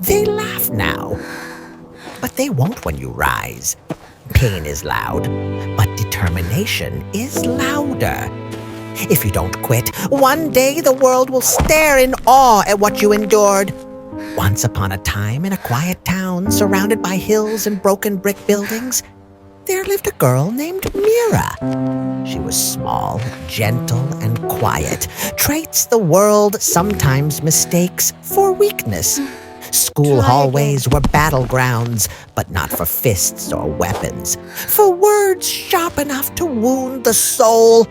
They laugh now, but they won't when you rise. Pain is loud, but determination is louder. If you don't quit, one day the world will stare in awe at what you endured. Once upon a time, in a quiet town surrounded by hills and broken brick buildings, there lived a girl named Mira. She was small, gentle, and quiet, traits the world sometimes mistakes for weakness. School hallways were battlegrounds, but not for fists or weapons, for words sharp enough to wound the soul.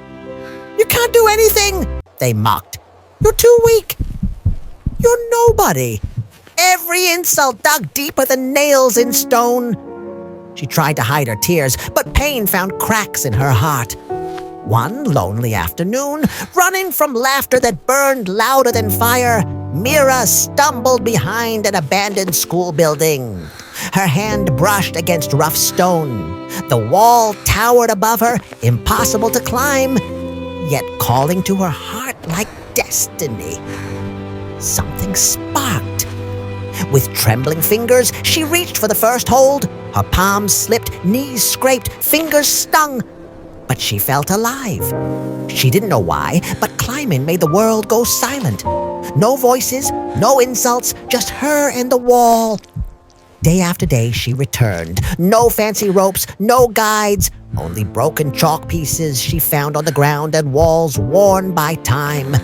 "You can't do anything," they mocked. "You're too weak. You're nobody." Every insult dug deeper than nails in stone. She tried to hide her tears, but pain found cracks in her heart. One lonely afternoon, running from laughter that burned louder than fire, Mira stumbled behind an abandoned school building. Her hand brushed against rough stone. The wall towered above her, impossible to climb, yet calling to her heart like destiny. Something sparked. With trembling fingers, she reached for the first hold. Her palms slipped, knees scraped, fingers stung. But she felt alive. She didn't know why, but climbing made the world go silent. No voices, no insults, just her and the wall. Day after day, she returned. No fancy ropes, no guides, only broken chalk pieces she found on the ground and walls worn by time.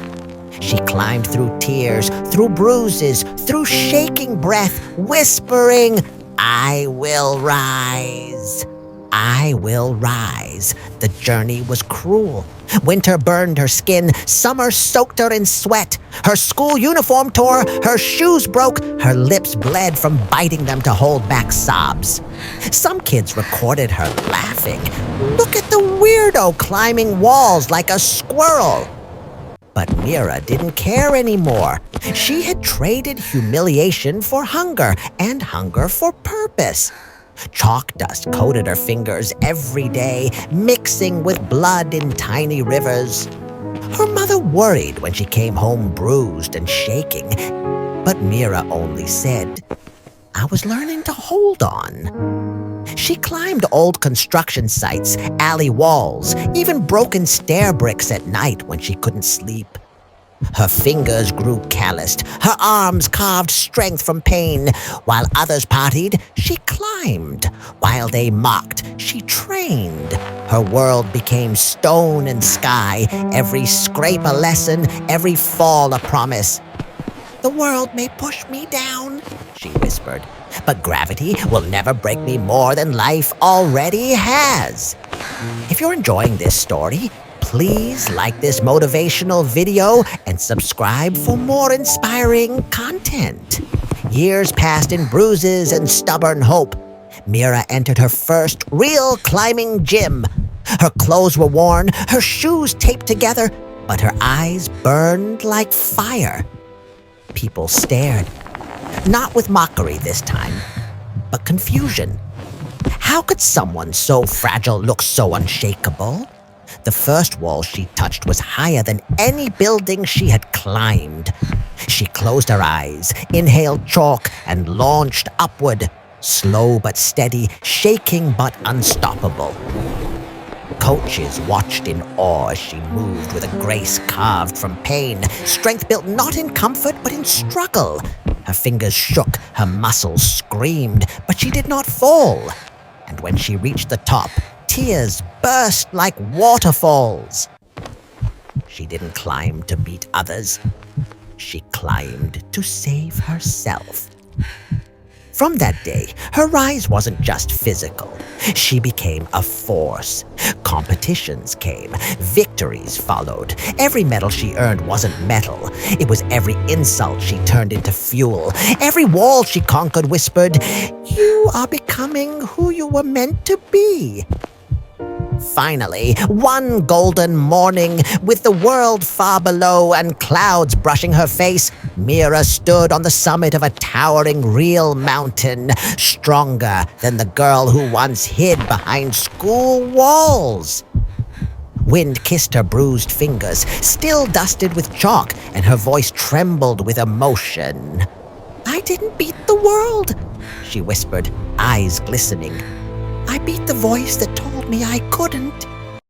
She climbed through tears, through bruises, through shaking breath, whispering, "I will rise. I will rise." The journey was cruel. Winter burned her skin, summer soaked her in sweat. Her school uniform tore, her shoes broke, her lips bled from biting them to hold back sobs. Some kids recorded her laughing. "Look at the weirdo climbing walls like a squirrel." But Mira didn't care anymore. She had traded humiliation for hunger, and hunger for purpose. Chalk dust coated her fingers every day, mixing with blood in tiny rivers. Her mother worried when she came home bruised and shaking, but Mira only said, "I was learning to hold on." She climbed old construction sites, alley walls, even broken stair bricks at night when she couldn't sleep. Her fingers grew calloused, her arms carved strength from pain. While others partied, she climbed. While they mocked, she trained. Her world became stone and sky, every scrape a lesson, every fall a promise. "The world may push me down," she whispered, "but gravity will never break me more than life already has." If you're enjoying this story, please like this motivational video and subscribe for more inspiring content. Years passed in bruises and stubborn hope. Mira entered her first real climbing gym. Her clothes were worn, her shoes taped together, but her eyes burned like fire. People stared, not with mockery this time, but confusion. How could someone so fragile look so unshakable? The first wall she touched was higher than any building she had climbed. She closed her eyes, inhaled chalk, and launched upward, slow but steady, shaking but unstoppable. Coaches watched in awe as she moved with a grace carved from pain, strength built not in comfort but in struggle. Her fingers shook, her muscles screamed, but she did not fall. And when she reached the top, tears burst like waterfalls. She didn't climb to beat others. She climbed to save herself. From that day, her rise wasn't just physical. She became a force. Competitions came. Victories followed. Every medal she earned wasn't metal. It was every insult she turned into fuel. Every wall she conquered whispered, "You are becoming who you were meant to be." Finally, one golden morning, with the world far below and clouds brushing her face, Mira stood on the summit of a towering real mountain, stronger than the girl who once hid behind school walls. Wind kissed her bruised fingers, still dusted with chalk, and her voice trembled with emotion. "I didn't beat the world," she whispered, eyes glistening. "I beat the voice that told me I couldn't.